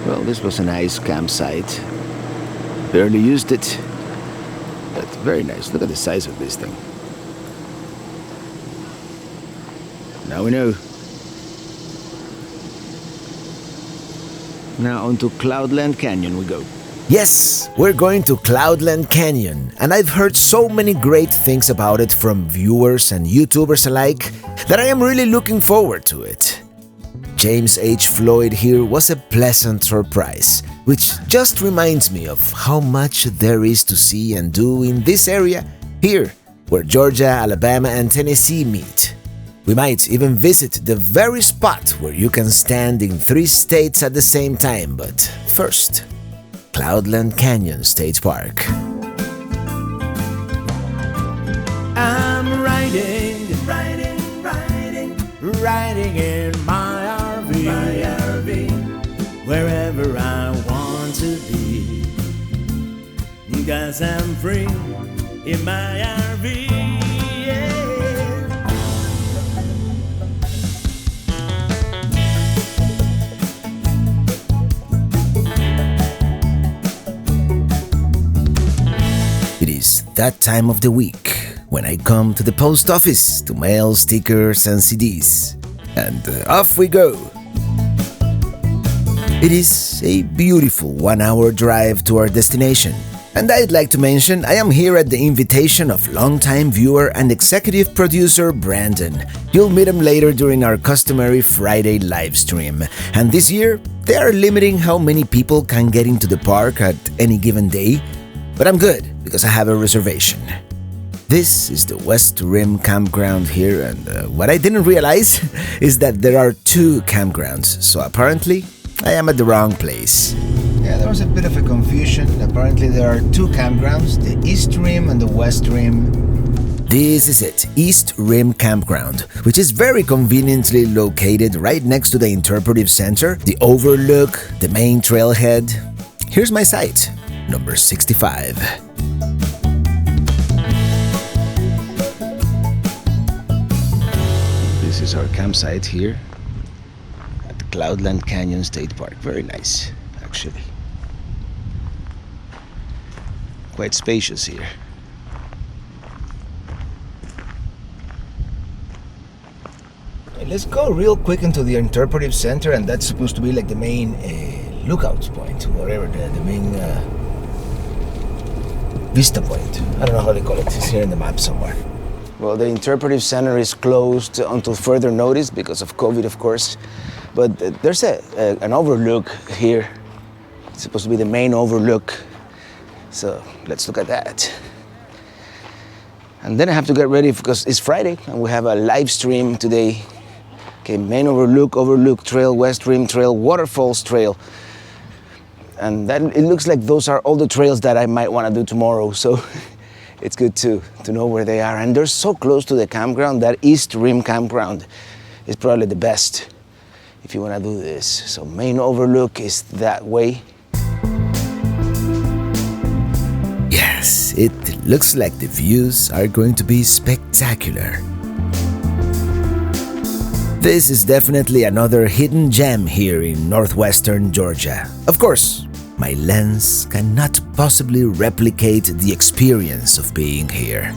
Well, this was a nice campsite. Barely used it, but very nice. Look at the size of this thing. Now we know. Now on to Cloudland Canyon we go. Yes, we're going to Cloudland Canyon, and I've heard so many great things about it from viewers and YouTubers alike that I am really looking forward to it. James H. Floyd here was a pleasant surprise, which just reminds me of how much there is to see and do in this area here, where Georgia, Alabama, and Tennessee meet. We might even visit the very spot where you can stand in 3 states at the same time, but first, Cloudland Canyon State Park. I'm riding in my RV, wherever I want to be, 'cause I'm free in my RV. It is that time of the week when I come to the post office to mail stickers and CDs. And off we go! It is a beautiful 1-hour drive to our destination. And I'd like to mention I am here at the invitation of longtime viewer and executive producer Brandon. You'll meet him later during our customary Friday live stream. And this year, they are limiting how many people can get into the park at any given day. But I'm good, because I have a reservation. This is the West Rim campground here, and what I didn't realize is that there are 2 campgrounds, so apparently I am at the wrong place. Yeah, there was a bit of a confusion. Apparently there are 2 campgrounds, the East Rim and the West Rim. This is it, East Rim Campground, which is very conveniently located right next to the Interpretive Center, the Overlook, the main trailhead. Here's my site, number 65. This is our campsite here at the Cloudland Canyon State Park. Very nice, actually. Quite spacious here. Let's go real quick into the Interpretive Center, and that's supposed to be like the main lookout point, whatever, the main vista point. I don't know how they call it. It's here in the map somewhere. Well, the Interpretive Center is closed until further notice because of COVID, of course. But there's an overlook here. It's supposed to be the main overlook. So let's look at that. And then I have to get ready because it's Friday and we have a live stream today. Okay, main overlook, Overlook Trail, West Rim Trail, Waterfalls Trail. And then it looks like those are all the trails that I might want to do tomorrow. So it's good to know where they are. And they're so close to the campground. That East Rim campground is probably the best if you want to do this. So main overlook is that way. Yes, it looks like the views are going to be spectacular. This is definitely another hidden gem here in northwestern Georgia. Of course, my lens cannot possibly replicate the experience of being here.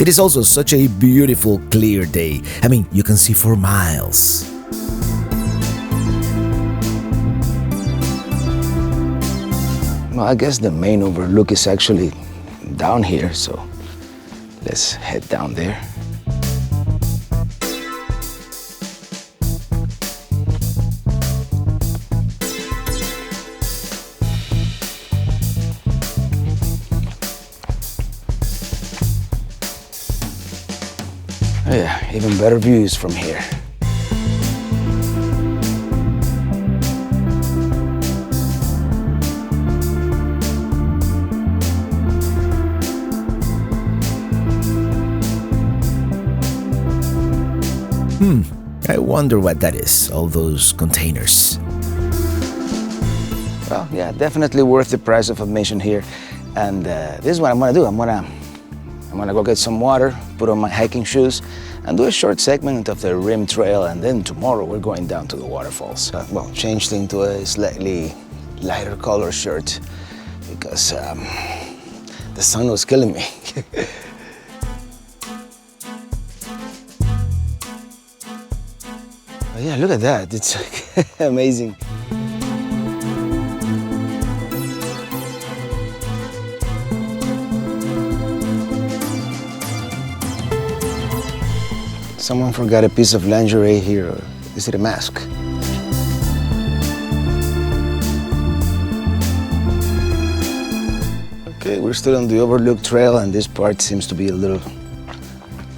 It is also such a beautiful, clear day. I mean, you can see for miles. Well, I guess the main overlook is actually down here, so let's head down there. Oh yeah, even better views from here. I wonder what that is, all those containers. Well, yeah, definitely worth the price of admission here. And this is what I'm gonna do. I'm gonna go get some water, put on my hiking shoes, and do a short segment of the rim trail, and then tomorrow we're going down to the waterfalls. Well, changed into a slightly lighter color shirt because the sun was killing me. But yeah, look at that, it's amazing. Someone forgot a piece of lingerie here, or is it a mask? Okay, we're still on the Overlook Trail, and this part seems to be a little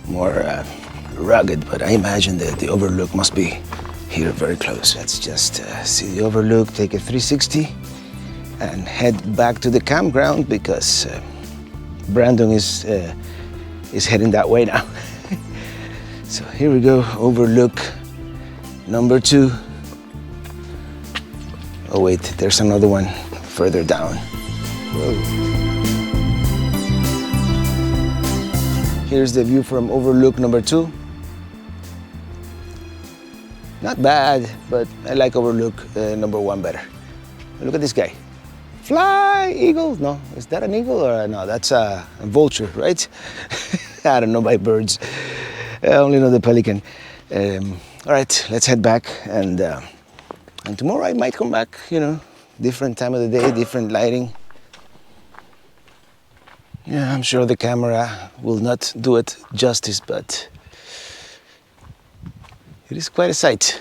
more rugged, but I imagine that the Overlook must be here very close. Let's just see the Overlook, take a 360, and head back to the campground because Brandon is heading that way now. So here we go, Overlook number 2. Oh wait, there's another one further down. Whoa. Here's the view from Overlook number 2. Not bad, but I like Overlook number 1 better. Look at this guy. Fly, eagle. No, is that an eagle or no? That's a vulture, right? I don't know my birds. I only know the pelican. All right, let's head back, and tomorrow I might come back, you know, different time of the day, different lighting. Yeah, I'm sure the camera will not do it justice, but it is quite a sight.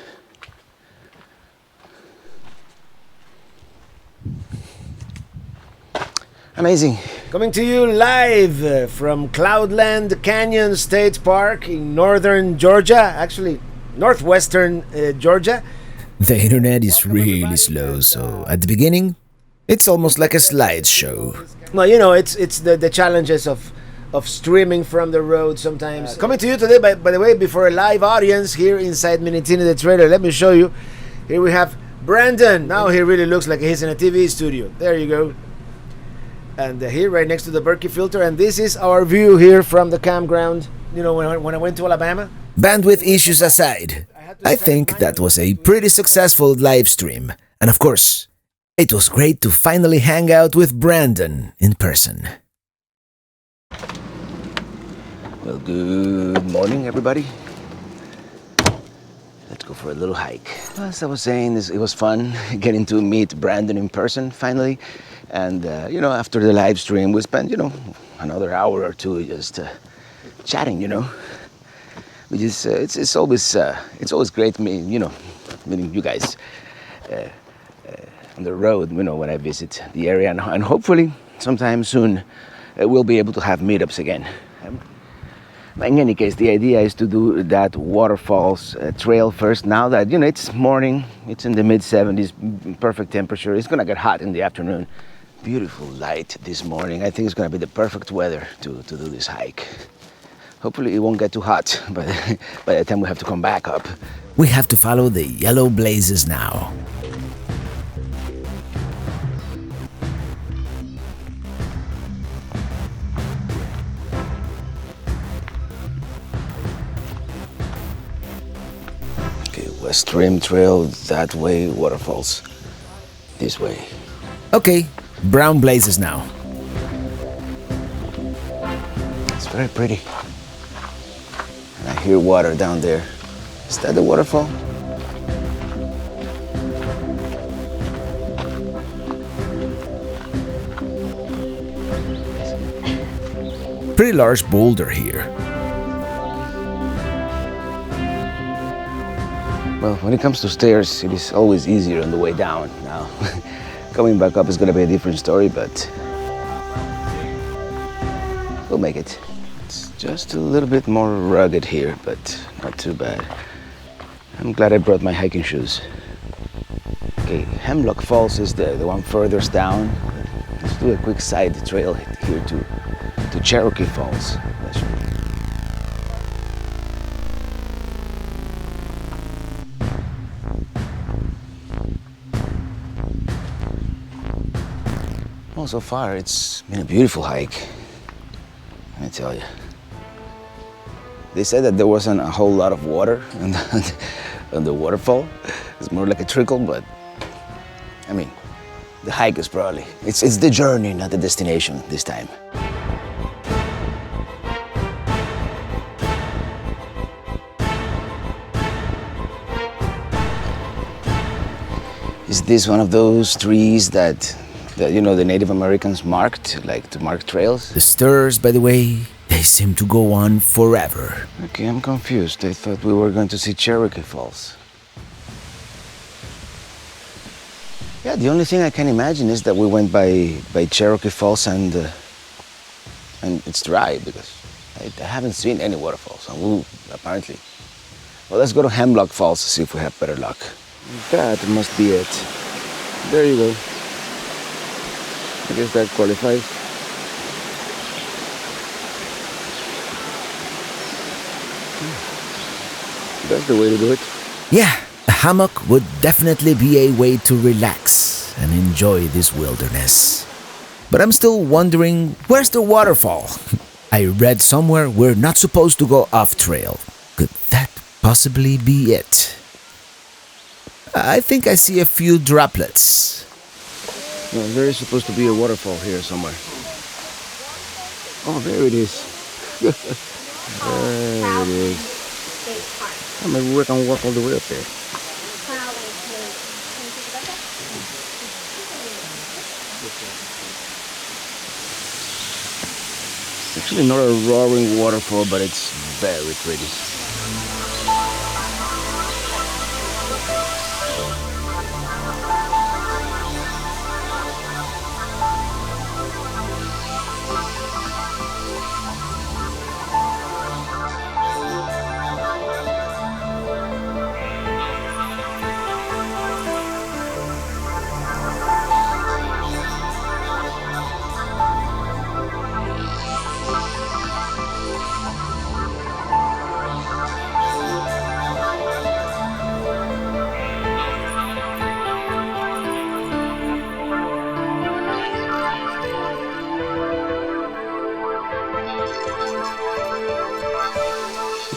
Amazing. Coming to you live from Cloudland Canyon State Park in northern Georgia, actually northwestern Georgia. The internet is really slow, so at the beginning, it's almost like a slideshow. Well, you know, it's the challenges of streaming from the road sometimes. Coming to you today, by the way, before a live audience here inside Minitini the trailer. Let me show you. Here we have Brandon. Now he really looks like he's in a TV studio. There you go. And here, right next to the Berkey filter, and this is our view here from the campground. You know, when I went to Alabama. Bandwidth issues aside, I think that was a pretty successful live stream. And of course, it was great to finally hang out with Brandon in person. Well, good morning, everybody. Let's go for a little hike. As I was saying, it was fun getting to meet Brandon in person finally. And, you know, after the live stream, we spent, you know, another hour or two just chatting, you know. Which is, it's always great, you know, meeting you guys on the road, you know, when I visit the area. And hopefully, sometime soon, we'll be able to have meetups again. In any case, the idea is to do that Waterfalls Trail first. Now that, you know, it's morning, it's in the mid-70s, perfect temperature. It's gonna get hot in the afternoon. Beautiful light this morning. I think it's gonna be the perfect weather to do this hike. Hopefully it won't get too hot by the time we have to come back up. We have to follow the yellow blazes now. West Rim Trail that way, Waterfalls this way. Okay, brown blazes now. It's very pretty. And I hear water down there. Is that the waterfall? Pretty large boulder here. Well, when it comes to stairs, it is always easier on the way down. Now, coming back up is going to be a different story, but we'll make it. It's just a little bit more rugged here, but not too bad. I'm glad I brought my hiking shoes. Okay, Hemlock Falls is the one furthest down. Let's do a quick side trail here to Cherokee Falls. Well, so far it's been a beautiful hike, let me tell you. They said that there wasn't a whole lot of water on the waterfall. It's more like a trickle, but I mean, the hike is probably, it's the journey, not the destination this time. Is this one of those trees that you know, the Native Americans marked, like to mark trails? The stairs, by the way, they seem to go on forever. Okay, I'm confused. I thought we were going to see Cherokee Falls. Yeah, the only thing I can imagine is that we went by Cherokee Falls and it's dry because I haven't seen any waterfalls. Apparently. Well, let's go to Hemlock Falls to see if we have better luck. That must be it. There you go. I guess that qualifies. That's the way to do it. Yeah, a hammock would definitely be a way to relax and enjoy this wilderness. But I'm still wondering, where's the waterfall? I read somewhere we're not supposed to go off trail. Could that possibly be it? I think I see a few droplets. No, there is supposed to be a waterfall here somewhere. Oh, there it is. There it is. Oh, maybe we can walk all the way up there. It's actually not a roaring waterfall, but it's very pretty.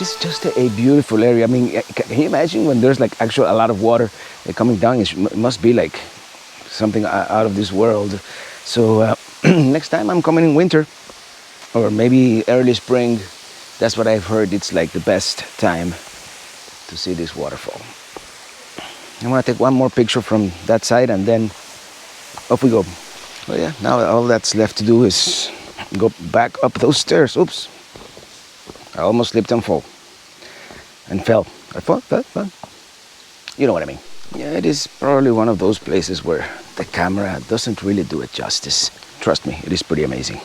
It's just a beautiful area. I mean, can you imagine when there's like actually a lot of water coming down? It must be like something out of this world. So next time I'm coming in winter or maybe early spring. That's what I've heard. It's like the best time to see this waterfall. I'm gonna take one more picture from that side and then off we go. Well, yeah, now all that's left to do is go back up those stairs. Oops. I almost slipped and fell. I fell. You know what I mean. Yeah, it is probably one of those places where the camera doesn't really do it justice. Trust me, it is pretty amazing.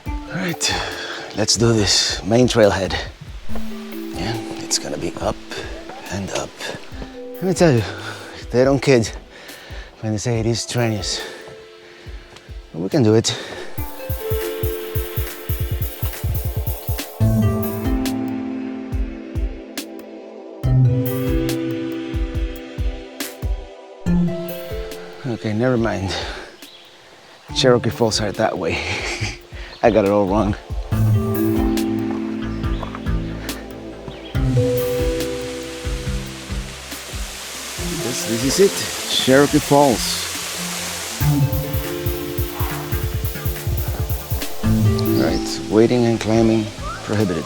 All right, let's do this. Main trailhead. Yeah, it's gonna be up and up. Let me tell you, they don't kid when they say it is strenuous. But we can do it. Okay, never mind. Cherokee Falls are that way. I got it all wrong. This is it, Cherokee Falls. Right, waiting and climbing prohibited.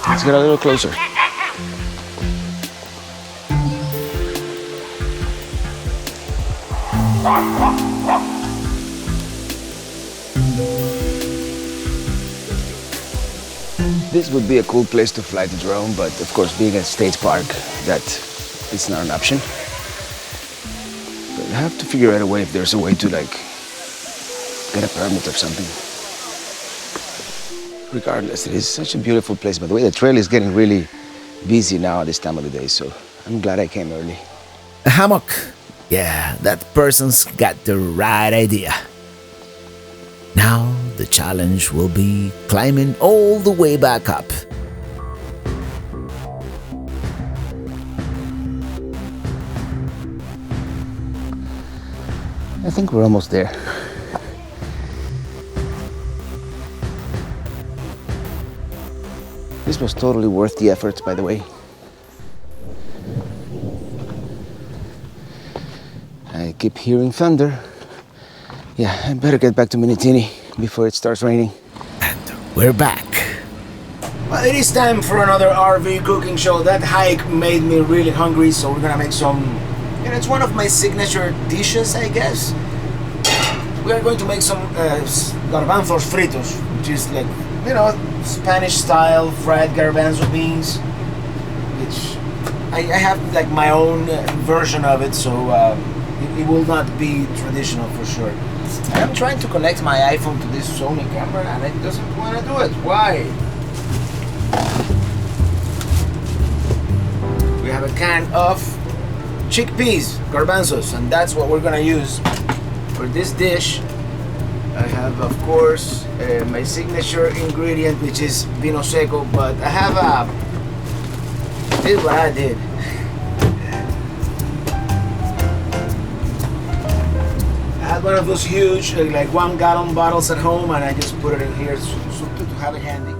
Let's get a little closer. This would be a cool place to fly the drone, but of course, being a state park, that is not an option. But I have to figure out a way if there's a way to like get a permit or something. Regardless, it is such a beautiful place. By the way, the trail is getting really busy now at this time of the day, so I'm glad I came early. A hammock. Yeah, that person's got the right idea. Now the challenge will be climbing all the way back up. I think we're almost there. This was totally worth the effort, by the way. I keep hearing thunder. Yeah, I better get back to Minitini before it starts raining. And we're back. Well, it is time for another RV cooking show. That hike made me really hungry, so we're gonna make some... You know, it's one of my signature dishes, I guess. We are going to make some garbanzos fritos, which is like, you know, Spanish-style fried garbanzo beans, which I have like my own version of it, so it will not be traditional for sure. I'm trying to connect my iPhone to this Sony camera and it doesn't want to do it. Why? We have a can of chickpeas, garbanzos, and that's what we're gonna use for this dish. I have, of course, my signature ingredient, which is vino seco, but I have this is what I did. I had one of those huge, like 1 gallon bottles at home, and I just put it in here so to have it handy.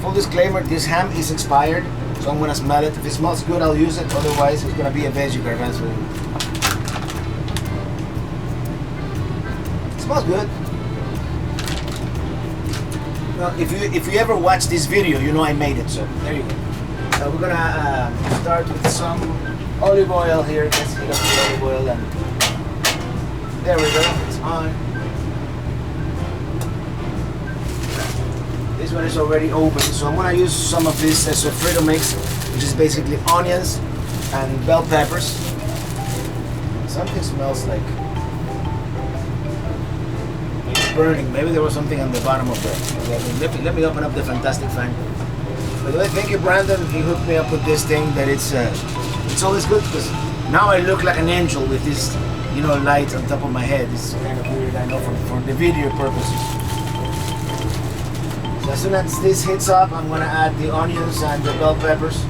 Full disclaimer, this ham is expired, so I'm gonna smell it. If it smells good, I'll use it. Otherwise, it's gonna be a veggie garbanzo. It smells good. Well, if you ever watch this video, you know I made it. So there you go. We're gonna start with some olive oil here. Let's heat up the olive oil, and there we go. It's on. This one is already open, so I'm gonna use some of this sofrito mix, which is basically onions and bell peppers. Something smells like it's burning. Maybe there was something on the bottom of it. Let me open up the fantastic fan. By the way, thank you, Brandon. He hooked me up with this thing. That it's always good because now I look like an angel with this, you know, light on top of my head. It's kind of weird, I know, for the video purposes. So as soon as this hits up, I'm gonna add the onions and the bell peppers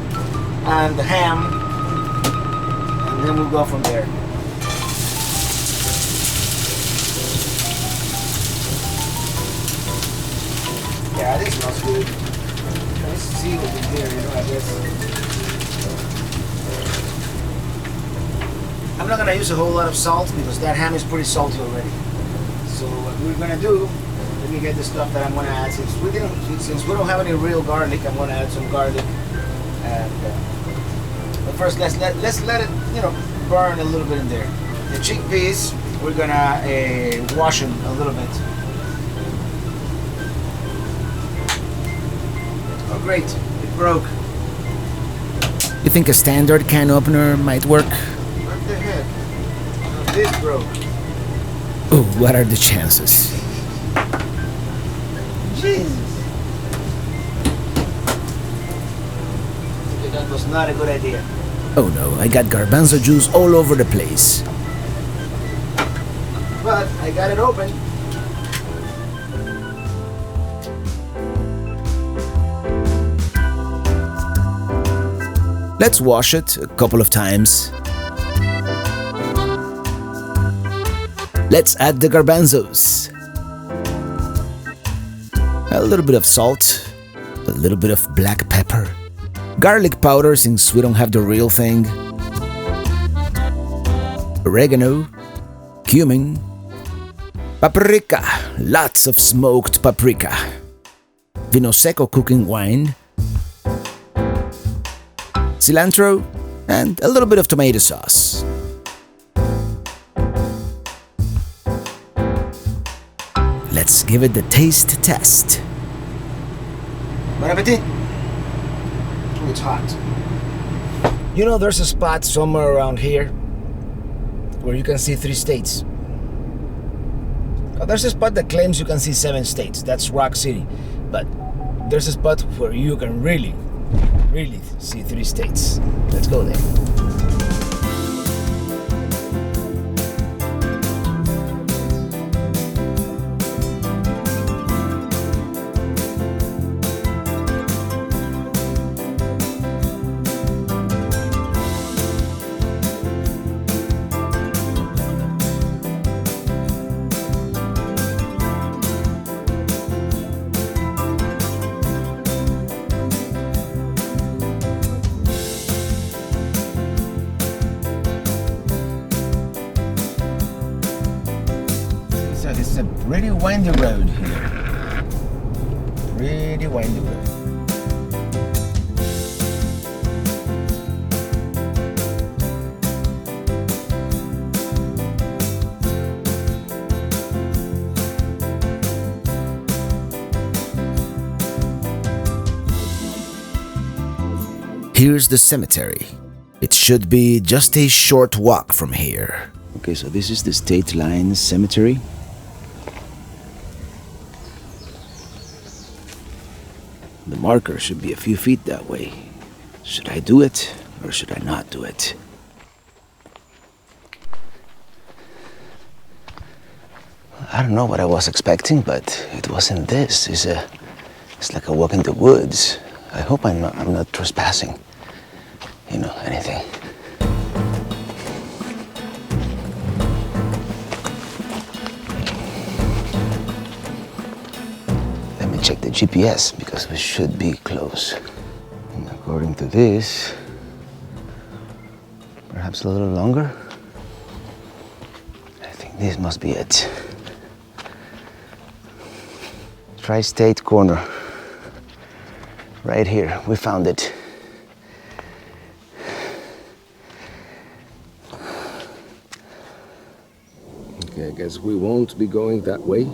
and the ham, and then we'll go from there. Yeah, this smells good. Let's see what's in here, you know, I guess. I'm not gonna use a whole lot of salt because that ham is pretty salty already. So what we're gonna do, let me get the stuff that I'm gonna add. Since we don't have any real garlic, I'm gonna add some garlic. And but first, let's let it, you know, burn a little bit in there. The chickpeas, we're gonna wash them a little bit. Oh, great! It broke. You think a standard can opener might work? What the heck? Oh, this broke. Oh, what are the chances? Jesus. Okay, that was not a good idea. Oh no, I got garbanzo juice all over the place. But I got it open. Let's wash it a couple of times. Let's add the garbanzos. A little bit of salt, a little bit of black pepper, garlic powder since we don't have the real thing, oregano, cumin, paprika, lots of smoked paprika, vino seco cooking wine, cilantro, and a little bit of tomato sauce. Let's give it the taste test. Bon appetit! Oh, it's hot. You know, there's a spot somewhere around here where you can see 3 states. Oh, there's a spot that claims you can see 7 states. That's Rock City. But there's a spot where you can really see 3 states. Let's go there. Pretty windy road here. Pretty windy road. Here's the cemetery. It should be just a short walk from here. Okay, so this is the State Line Cemetery. The marker should be a few feet that way. Should I do it or should I not do it? I don't know what I was expecting, but it wasn't this. It's like a walk in the woods. I hope I'm not trespassing, you know, anything. Let me check the GPS because we should be close. And according to this, perhaps a little longer. I think this must be it. Tri-State corner. Right here, we found it. Okay, I guess we won't be going that way.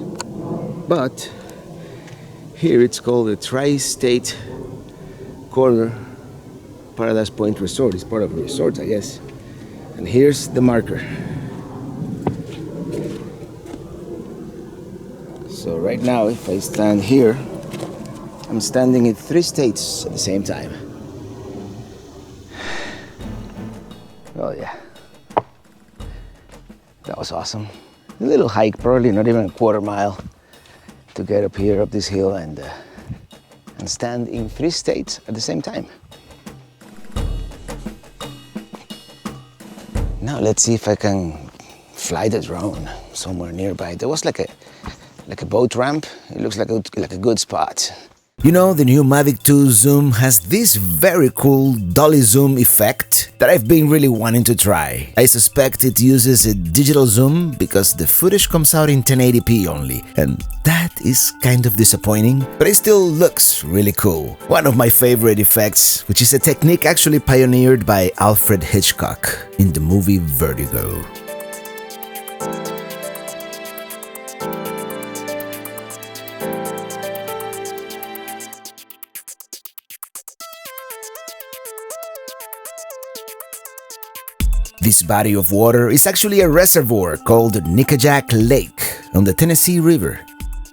But here it's called the Tri-State Corner Paradise Point Resort. It's part of the resort, I guess. And here's the marker. So right now, if I stand here, I'm standing in 3 states at the same time. Oh yeah, that was awesome. A little hike, probably not even a quarter mile, to get up here, up this hill, and stand in 3 states at the same time. Now let's see if I can fly the drone somewhere nearby. There was like a boat ramp. It looks like a good spot. You know, the new Mavic 2 Zoom has this very cool dolly zoom effect that I've been really wanting to try. I suspect it uses a digital zoom because the footage comes out in 1080p only, and that is kind of disappointing, but it still looks really cool. One of my favorite effects, which is a technique actually pioneered by Alfred Hitchcock in the movie Vertigo. This body of water is actually a reservoir called Nickajack Lake on the Tennessee River.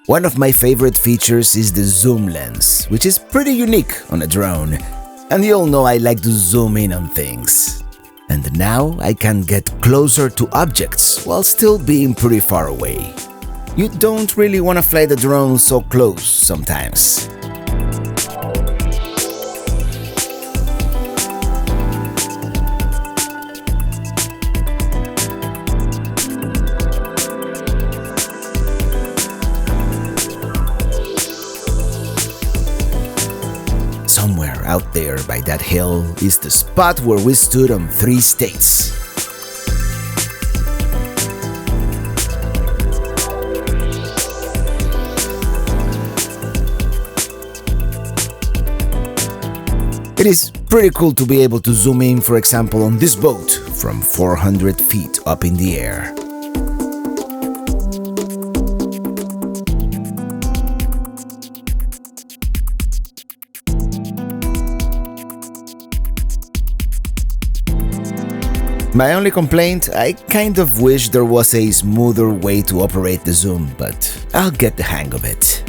One of my favorite features is the zoom lens, which is pretty unique on a drone. And you all know I like to zoom in on things. And now I can get closer to objects while still being pretty far away. You don't really want to fly the drone so close sometimes. Somewhere out there by that hill is the spot where we stood on 3 states. It is pretty cool to be able to zoom in, for example, on this boat from 400 feet up in the air. My only complaint, I kind of wish there was a smoother way to operate the zoom, but I'll get the hang of it.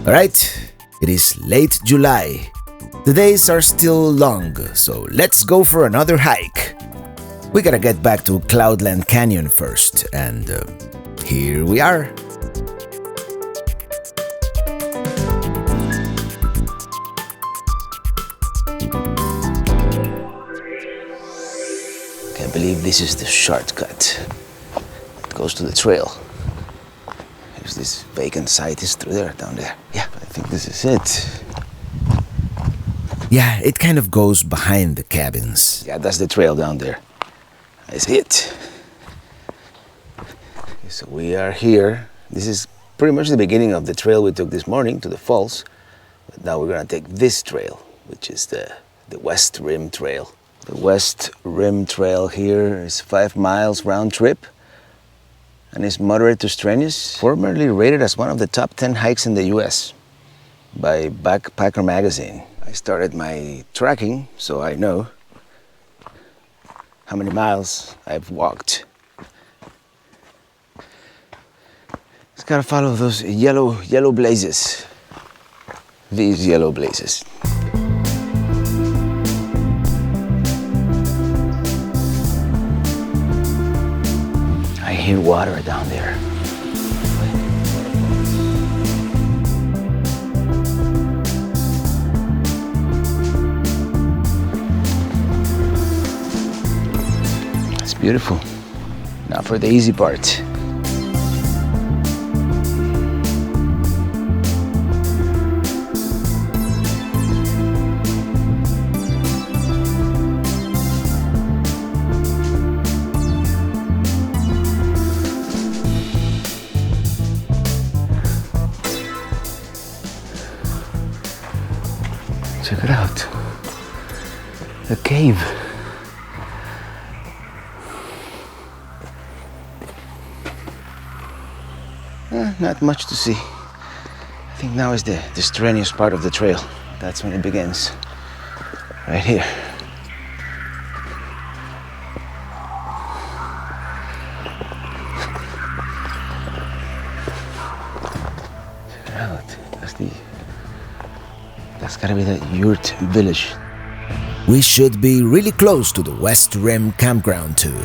Alright, it is late July. The days are still long, so let's go for another hike. We gotta get back to Cloudland Canyon first, and here we are. believe this is the shortcut. It goes to the trail. There's this vacant site is through there, down there. Yeah, I think this is it. Yeah, it kind of goes behind the cabins. Yeah, that's the trail down there. I see it. Okay, so we are here. This is pretty much the beginning of the trail we took this morning to the falls. But now we're gonna take this trail, which is the West Rim Trail. The West Rim Trail here is 5 miles round trip and is moderate to strenuous. Formerly rated as one of the top 10 hikes in the US by Backpacker magazine. I started my tracking so I know how many miles I've walked. Just gotta follow those yellow blazes. These yellow blazes. I hear water down there. It's beautiful. Now for the easy part. Check it out. A cave. Not much to see. I think now is the strenuous part of the trail. That's when it begins. Right here. Check it out. That's gotta be the yurt village. We should be really close to the West Rim campground too.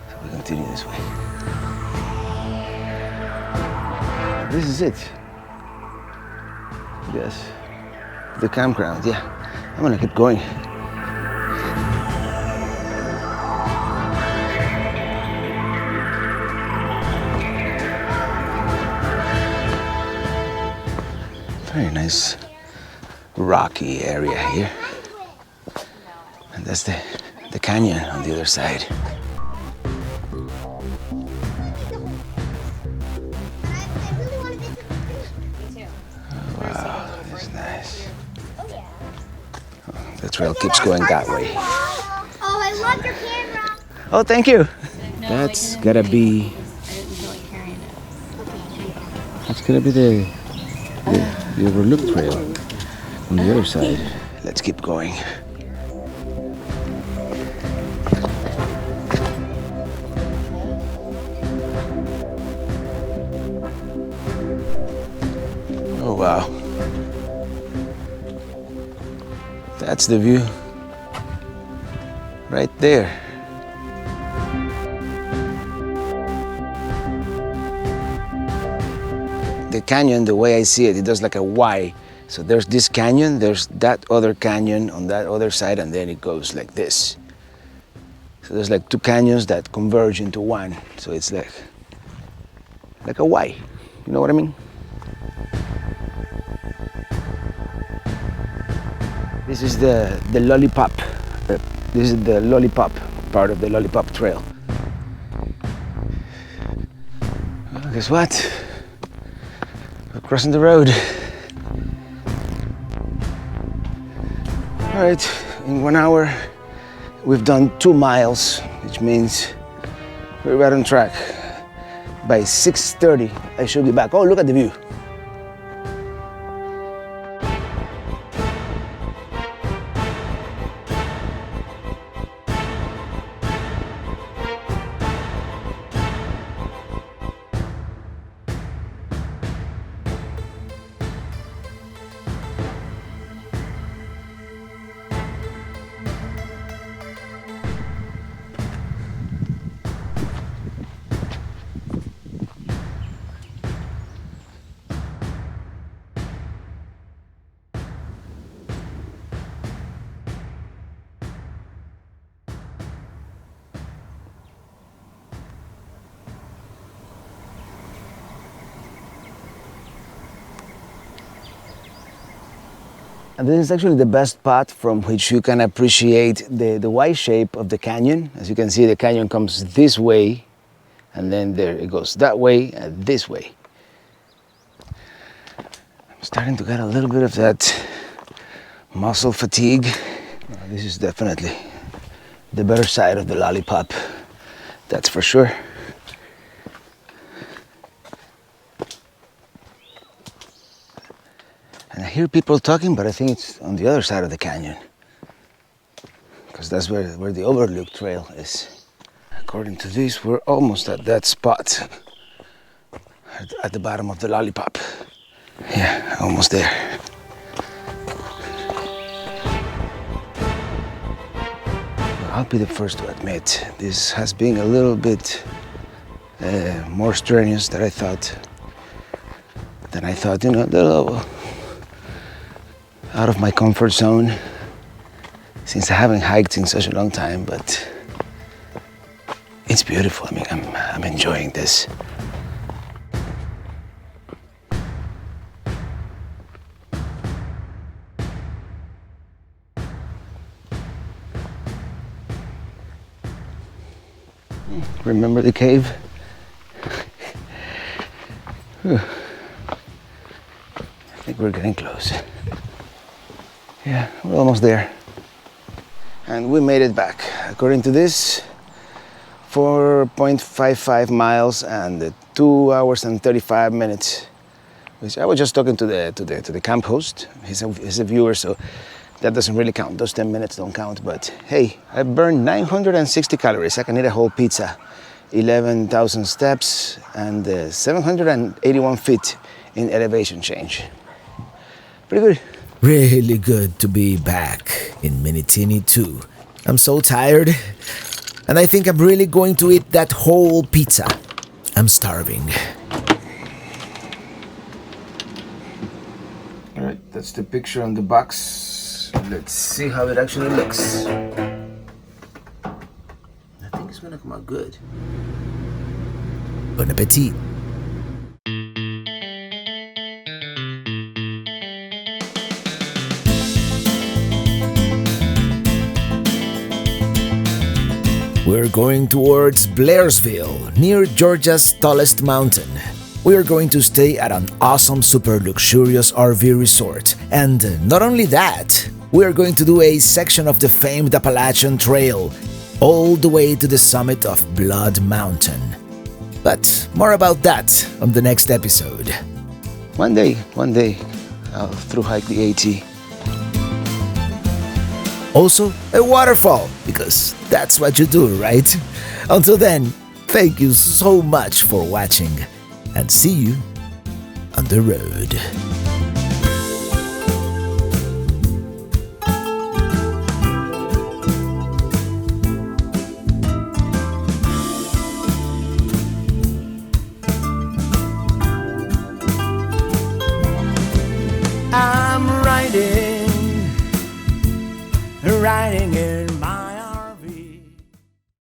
So we continue this way. This is it. Yes. The campground, yeah. I'm gonna keep going. Very nice rocky area here. And that's the canyon on the other side. The trail keeps going that way. Oh, I love your camera. Oh, thank you. That's gotta be. That's gotta be the Overlook Trail on the other side. Let's keep going. Oh wow. That's the view right there. The canyon, the way I see it, it does like a Y. So there's this canyon, there's that other canyon on that other side, and then it goes like this. So there's like two canyons that converge into one. So it's like a Y. You know what I mean? This is the lollipop. This is the lollipop part of the lollipop trail. Well, guess what? We're crossing the road. All right, in 1 hour, we've done 2 miles, which means we're right on track. By 6:30, I should be back. Oh, look at the view. And this is actually the best spot from which you can appreciate the Y shape of the canyon. As you can see, the canyon comes this way, and then there it goes that way and this way. I'm starting to get a little bit of that muscle fatigue. This is definitely the better side of the lollipop, that's for sure. And I hear people talking, but I think it's on the other side of the canyon, because that's where the Overlook Trail is. According to this, we're almost at that spot, at the bottom of the lollipop. Yeah, almost there. Well, I'll be the first to admit, this has been a little bit more strenuous than I thought. You know, a little out of my comfort zone, since I haven't hiked in such a long time, but it's beautiful. I mean, I'm enjoying this. Remember the cave? I think we're getting close. Yeah, we're almost there. And we made it back. According to this, 4.55 miles and 2 hours and 35 minutes. Which I was just talking to the camp host. He's a viewer, so that doesn't really count. Those 10 minutes don't count. But hey, I burned 960 calories. I can eat a whole pizza. 11,000 steps and 781 feet in elevation change. Pretty good. Really good to be back in Minitini II. I'm so tired, and I think I'm really going to eat that whole pizza. I'm starving. All right, that's the picture on the box. Let's see how it actually looks. I think it's gonna come out good. Bon appetit. We're going towards Blairsville, near Georgia's tallest mountain. We are going to stay at an awesome, super luxurious RV resort. And not only that, we are going to do a section of the famed Appalachian Trail, all the way to the summit of Blood Mountain. But more about that on the next episode. One day, I'll through hike the AT. Also, a waterfall, because that's what you do, right? Until then, thank you so much for watching, and see you on the road. I'm riding in my